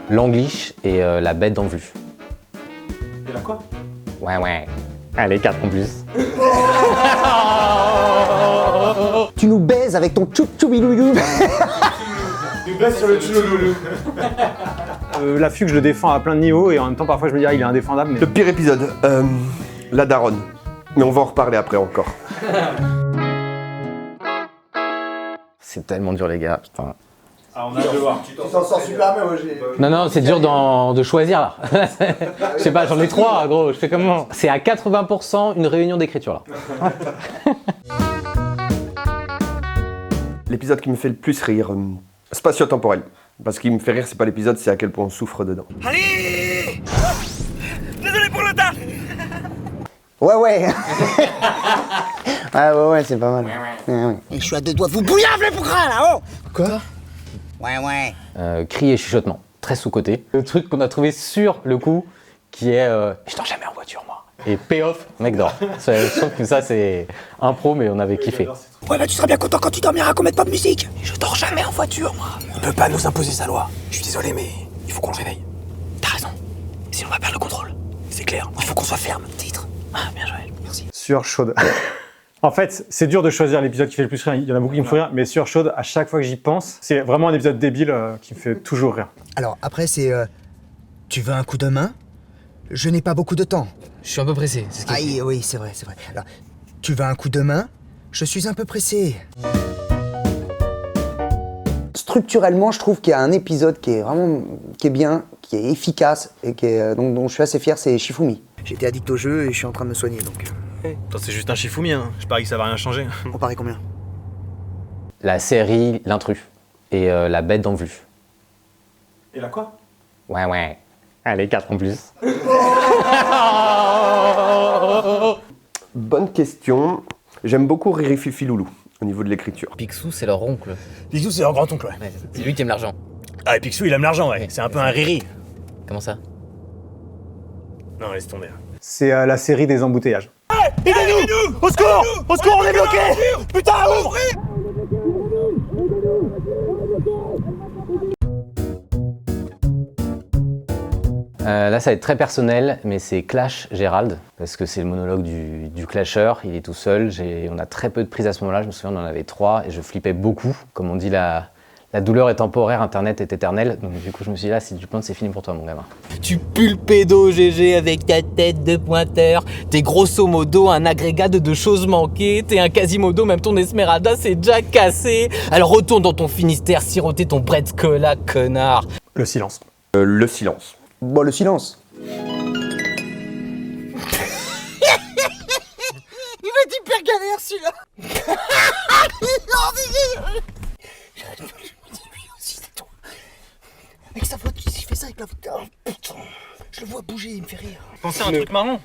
L'Anglish et la bête dans le vue. Et là quoi? Ouais. Allez, 4 en plus. Tu nous baises avec ton tchoup-tchoubiloulou. Tu baisses sur le tchouloulou. La fugue, je le défends à plein de niveaux et en même temps, parfois, je me dis, il est indéfendable. Mais... Le pire épisode, la daronne. Mais on va en reparler après encore. C'est tellement dur, les gars, putain. Ah, on a hâte de voir. Tu t'en sors super bien, moi j'ai. Non, c'est dur de choisir, là. Je sais pas, j'en ai 3, gros, je fais comment? C'est à 80% une réunion d'écriture, là. L'épisode qui me fait le plus rire, spatio-temporel. Parce qu'il me fait rire, c'est pas l'épisode, c'est à quel point on souffre dedans. Allez. Désolé pour le tard. Ouais. Ah ouais, c'est pas mal. Ouais. Et je suis à 2 doigts de vous bouillave pour crâne là, oh. Quoi? Ouais. Cri et chuchotement, très sous-côté. Le truc qu'on a trouvé sur le coup, qui est je dors jamais en voiture, moi. Et payoff, mec dort. Je trouve que ça, c'est impro, mais on avait kiffé. Ouais, bah tu seras bien content quand tu dormiras qu'on mette pas de musique. Je dors jamais en voiture, moi. On peut pas nous imposer sa loi. Je suis désolé, mais il faut qu'on le réveille. T'as raison. Sinon on va perdre le contrôle. C'est clair. Il faut qu'on soit ferme. Titre. Ah, bien joué. Merci. Sur chaude. En fait, c'est dur de choisir l'épisode qui fait le plus rire. Il y en a beaucoup qui me font rire, mais sur chaude, à chaque fois que j'y pense, c'est vraiment un épisode débile qui me fait toujours rire. Alors après c'est tu veux un coup de main? Je n'ai pas beaucoup de temps. Je suis un peu pressé, c'est ce qui Oui, c'est vrai. Alors, tu veux un coup de main? Je suis un peu pressé. Structurellement, je trouve qu'il y a un épisode qui est bien, qui est efficace et dont je suis assez fier, c'est Shifumi. J'étais addict au jeu et je suis en train de me soigner donc. Toi, c'est juste un Shifumi, hein. Je parie que ça va rien changer. On parie combien? La série L'intrus et la bête dans le vue. Et là quoi? Ouais. Allez, 4 en plus. Bonne question. J'aime beaucoup Riri Fifi Loulou, au niveau de l'écriture. Picsou, c'est leur oncle. Picsou c'est leur grand-oncle, ouais. Ouais, c'est lui qui aime l'argent. Ah, et Picsou, il aime l'argent, ouais. C'est un peu un Riri. Comment ça? Non, laisse tomber. C'est la série des embouteillages. Aidez-nous! Au secours! Au secours, on est bloqué! Putain, ouvre! Là, ça va être très personnel, mais c'est Clash Gérald, parce que c'est le monologue du clasher, il est tout seul, on a très peu de prises à ce moment-là, je me souviens, on en avait 3, et je flippais beaucoup. Comme on dit, la douleur est temporaire, Internet est éternel, donc du coup, je me suis dit, là, si tu plantes, c'est fini pour toi, mon gamin. Tu pues le pédo, GG, avec ta tête de pointeur. T'es grosso modo un agrégat de choses manquées. T'es un quasimodo, même ton Esmeralda, c'est déjà cassé. Alors retourne dans ton Finistère, siroter ton Bretz Cola, connard. Le silence. Le silence. Bon, le silence. Il va être hyper galère celui-là! Lui aussi, c'est toi. Avec sa voix, il fait ça avec la voix. Oh, putain, je le vois bouger, il me fait rire. Pensez à un truc marrant,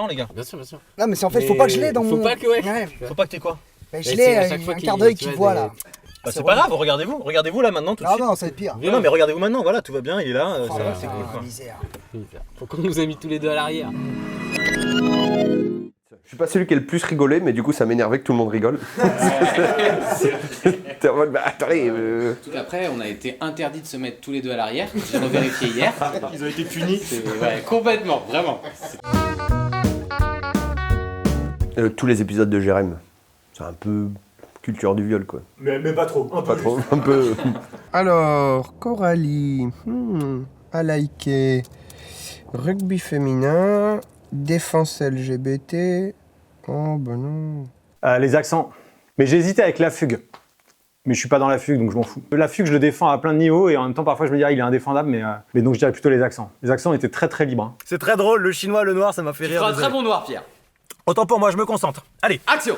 les gars. Bien sûr. Non, mais c'est en fait, faut pas que je l'ai dans mon. Faut pas que, ouais. Faut pas que t'aies quoi? Mais je l'ai, un quart d'œil qui voit là. Bah, c'est pas grave, regardez-vous là maintenant tout de Ah suite. non, ça va être pire. Non, mais regardez-vous maintenant, voilà, tout va bien, il est là, Oh ça là va, là, c'est cool quoi. misère. Pourquoi on nous a mis tous les deux à l'arrière? Je suis pas celui qui est le plus rigolé, mais du coup, ça m'énervait que tout le monde rigole. T'es en mode, bah attendez. Après, on a été interdit de se mettre tous les deux à l'arrière, j'ai revérifié hier. Ils ont été punis. Ouais, complètement, vraiment. Tous les épisodes de Jérém, c'est un peu culture du viol, quoi. Mais pas trop, un peu. Pas trop, un peu. Alors, Coralie a liké rugby féminin, défense LGBT. Oh ben non. Les accents. Mais j'ai hésité avec la fugue. Mais je suis pas dans la fugue, donc je m'en fous. La fugue, je le défends à plein de niveaux et en même temps, parfois, je me dis, il est indéfendable, mais donc je dirais plutôt les accents. Les accents étaient très très libres. C'est très drôle, le chinois, le noir, ça m'a fait rire. Un très bon noir, Pierre. Autant pour moi, je me concentre. Allez. Action!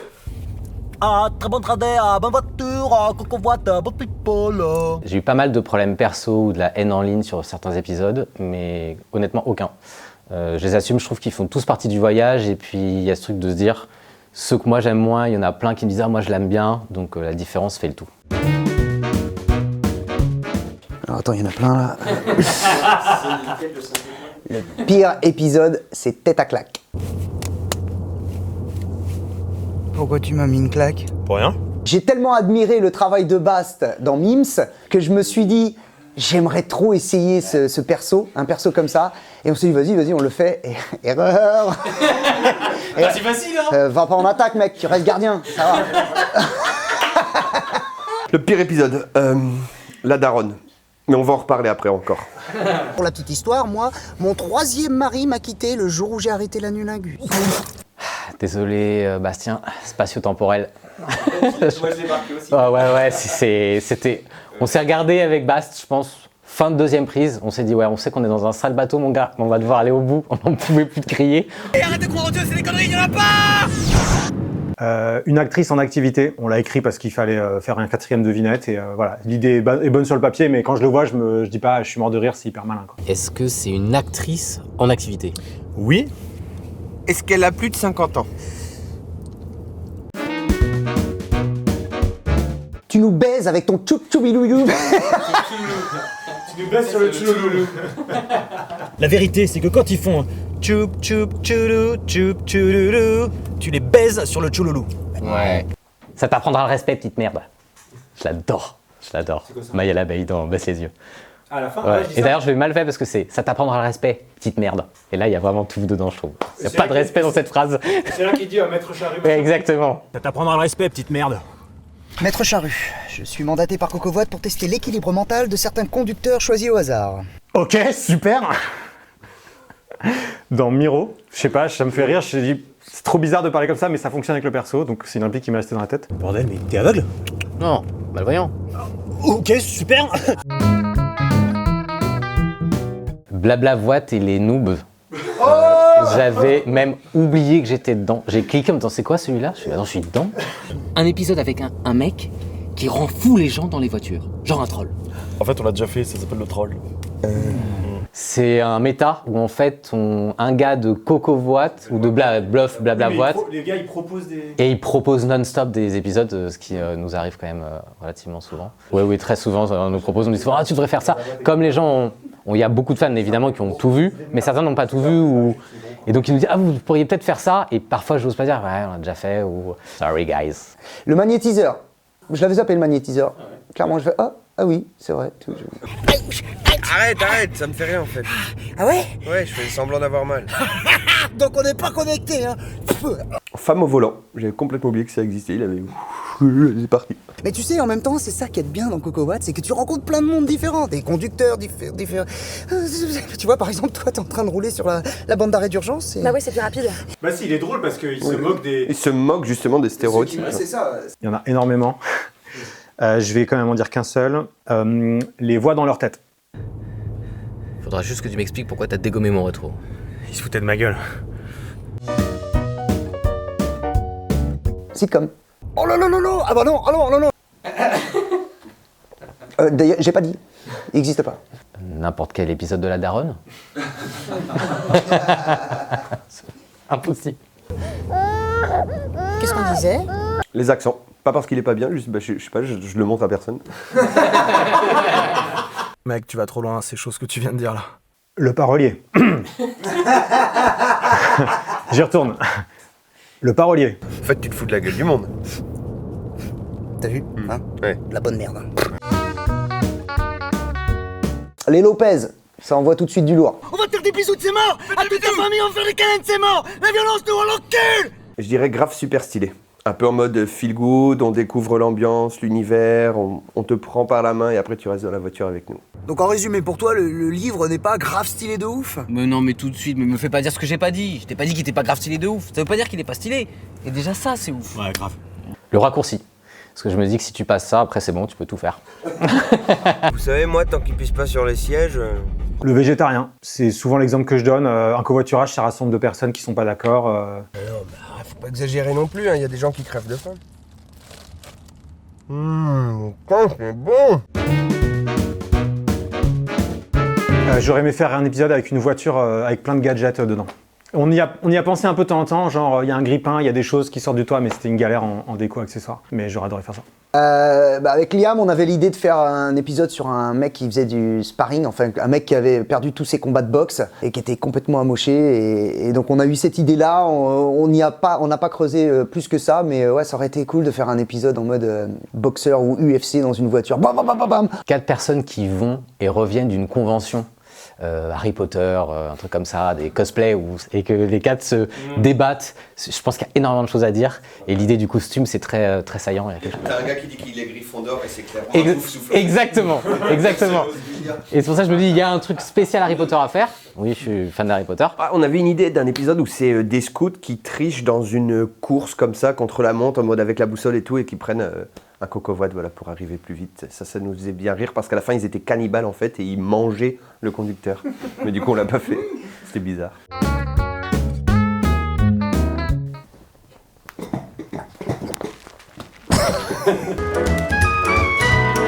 Ah, très bon tradet, bonne voiture, coco-boîte, bon people. J'ai eu pas mal de problèmes perso ou de la haine en ligne sur certains épisodes, mais honnêtement, aucun. Je les assume, je trouve qu'ils font tous partie du voyage, et puis il y a ce truc de se dire, ceux que moi j'aime moins, il y en a plein qui me disent « Ah, moi je l'aime bien », donc la différence fait le tout. Alors attends, il y en a plein là. Le pire épisode, c'est Tête à claque. Pourquoi tu m'as mis une claque? Pour rien. J'ai tellement admiré le travail de Bast dans Mims que je me suis dit, j'aimerais trop essayer ce perso, un perso comme ça. Et on s'est dit, vas-y, on le fait. Et erreur. C'est facile, hein. Va pas en attaque, mec, tu restes gardien, ça va. Le pire épisode, la daronne. Mais on va en reparler après encore. Pour la petite histoire, moi, mon 3e mari m'a quitté le jour où j'ai arrêté la nulingue. Désolé, Bastien, spatio-temporel. Moi, je l'ai marqué aussi. Ouais, c'était... On s'est regardé avec Bast, je pense, fin de 2e prise. On s'est dit, ouais, on sait qu'on est dans un sale bateau, mon gars. On va devoir aller au bout. On n'en pouvait plus de crier. Et arrête de croire en Dieu, c'est des conneries, il y en a pas. Une actrice en activité, on l'a écrit parce qu'il fallait faire un 4e devinette et voilà, l'idée est bonne sur le papier, mais quand je le vois, je dis pas, je suis mort de rire, c'est hyper malin, quoi. Est-ce que c'est une actrice en activité? Oui. Est-ce qu'elle a plus de 50 ans? Tu nous baises avec ton tchoup-tchoubiloulou. Tu nous baisses sur le tchouloulou. La vérité, c'est que quand ils font tchoup tchoup tchoulou tchoup tchouloulou, tu les baises sur le tchouloulou. Ouais. Ça t'apprendra le respect, petite merde. Je l'adore. Maya l'abeille dans Baisse les yeux. À la fin, Ouais. Et d'ailleurs, je l'ai mal fait parce que c'est ça t'apprendra le respect, petite merde. Et là, il y a vraiment tout dedans, je trouve. Il n'y a pas de respect dans cette phrase. c'est là qu'il dit à Maître Charrue. Ouais, exactement. Ça t'apprendra le respect, petite merde. Maître Charrue, je suis mandaté par Cocovoite pour tester l'équilibre mental de certains conducteurs choisis au hasard. Ok, super. Dans Miro, je sais pas, ça me fait rire, je me dis, c'est trop bizarre de parler comme ça, mais ça fonctionne avec le perso, donc c'est une réplique qui m'est restée dans la tête. Bordel, mais t'es aveugle? Non, malvoyant. Ok, super. Blablavoite et les noobs. J'avais même oublié que j'étais dedans. J'ai cliqué en me disant, c'est quoi celui-là? Je suis attends, je suis dedans. Un épisode avec un mec qui rend fou les gens dans les voitures. Genre un troll. En fait, on l'a déjà fait, ça s'appelle le troll. C'est un méta où en fait un gars de Cocovoite ou de Bluff Blablavoite Les gars, ils proposent des... et il propose non-stop des épisodes, ce qui nous arrive quand même relativement souvent. Oui, très souvent, on nous propose, on dit souvent, ah, tu devrais faire ça. Comme les gens il y a beaucoup de fans évidemment qui ont tout vu, mais certains n'ont pas tout vu. Et donc ils nous disent, ah, vous pourriez peut-être faire ça. Et parfois, je n'ose pas dire, ouais, on l'a déjà fait ou sorry guys. Le magnétiseur. Je l'avais appelé le magnétiseur. Clairement, je fais, ah oui, c'est vrai. Arrête, ça me fait rien en fait. Ah ouais? Ouais, je fais semblant d'avoir mal. Donc on n'est pas connectés, hein. Femme au volant, j'avais complètement oublié que ça existait, il avait... C'est parti. Mais tu sais, en même temps, c'est ça qui est bien dans Cocovoite, c'est que tu rencontres plein de monde différents, des conducteurs différents. Tu vois, par exemple, toi, t'es en train de rouler sur la bande d'arrêt d'urgence. Et... Bah oui, c'est plus rapide. Bah si, il est drôle parce qu'il se moque des... Il se moque justement des stéréotypes. C'est ça. Il y en a énormément. Je vais quand même en dire qu'un seul. Les voix dans leur tête. Faudra juste que tu m'expliques pourquoi t'as dégommé mon rétro. Il se foutait de ma gueule. Sitcom. Oh là là là là. Ah bah non, ah non, non, non. D'ailleurs, j'ai pas dit. Il n'existe pas. N'importe quel épisode de La Daronne. Impossible. Qu'est-ce qu'on disait? Les accents. Pas parce qu'il est pas bien, juste, je sais pas, je le montre à personne. Mec, tu vas trop loin, ces choses que tu viens de dire là. Le parolier. J'y retourne. Le parolier. En fait, tu te fous de la gueule du monde. T'as vu, hein? Ouais. La bonne merde. Les Lopez. Ça envoie tout de suite du lourd. On va te faire des bisous de ses morts. À toute ta famille, on va faire des câlins de ses morts. La violence, nous, on l'encule. Je dirais grave super stylé. Un peu en mode feel good, on découvre l'ambiance, l'univers, on te prend par la main et après tu restes dans la voiture avec nous. Donc en résumé, pour toi, le livre n'est pas grave stylé de ouf? Mais non, mais tout de suite, mais me fais pas dire ce que j'ai pas dit. Je t'ai pas dit qu'il était pas grave stylé de ouf. Ça veut pas dire qu'il est pas stylé. Et déjà ça, c'est ouf. Ouais, grave. Le raccourci. Parce que je me dis que si tu passes ça, après c'est bon, tu peux tout faire. Vous savez, moi, tant qu'ils pissent pas sur les sièges... Le végétarien. C'est souvent l'exemple que je donne. Un covoiturage, ça rassemble deux personnes qui sont pas d'accord. Faut pas exagérer non plus, il y a des gens qui crèvent de faim. C'est bon. J'aurais aimé faire un épisode avec une voiture avec plein de gadgets dedans. On y a pensé un peu de temps en temps, genre il y a un grippin, il y a des choses qui sortent du toit, mais c'était une galère en déco accessoire. Mais j'aurais adoré faire ça. Avec Liam, on avait l'idée de faire un épisode sur un mec qui faisait du sparring, enfin un mec qui avait perdu tous ses combats de boxe et qui était complètement amoché. Et donc on a eu cette idée-là, on n'a pas creusé plus que ça, mais ouais, ça aurait été cool de faire un épisode en mode boxeur ou UFC dans une voiture. Bam, bam, bam, bam, bam. 4 personnes qui vont et reviennent d'une convention. Harry Potter, un truc comme ça, des cosplays, et que les 4 se débattent. Je pense qu'il y a énormément de choses à dire. Et l'idée du costume, c'est très, très saillant. T'as un gars qui dit qu'il est Gryffondor et c'est clairement un souffle. Exactement, exactement. Et c'est pour ça que je me dis, il y a un truc spécial Harry Potter à faire. Oui, je suis fan d'Harry Potter. On avait une idée d'un épisode où c'est des scouts qui trichent dans une course comme ça contre la montre en mode avec la boussole et tout et qui prennent un coq-au-voile pour arriver plus vite. Ça nous faisait bien rire parce qu'à la fin ils étaient cannibales en fait et ils mangeaient le conducteur. Mais du coup on l'a pas fait. C'était bizarre.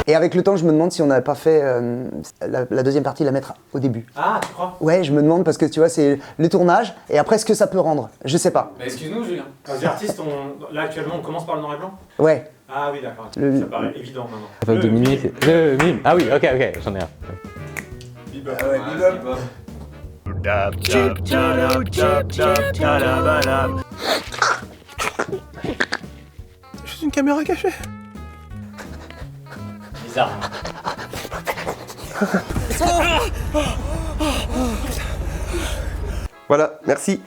Et avec le temps, je me demande si on n'avait pas fait la deuxième partie, la mettre au début. Ah, tu crois? Ouais, je me demande parce que tu vois, c'est le tournage et après ce que ça peut rendre. Je sais pas. Mais excuse-nous, Julien. Les artistes, là actuellement, on commence par le noir et blanc? Ouais. Ah oui, d'accord. Ça paraît évident maintenant. Ça fait 2 minutes. Le mime. Ah oui, ok, j'en ai un. Bebop. Ah ouais, bebop. C'est juste une caméra cachée. Bizarre. Voilà, merci.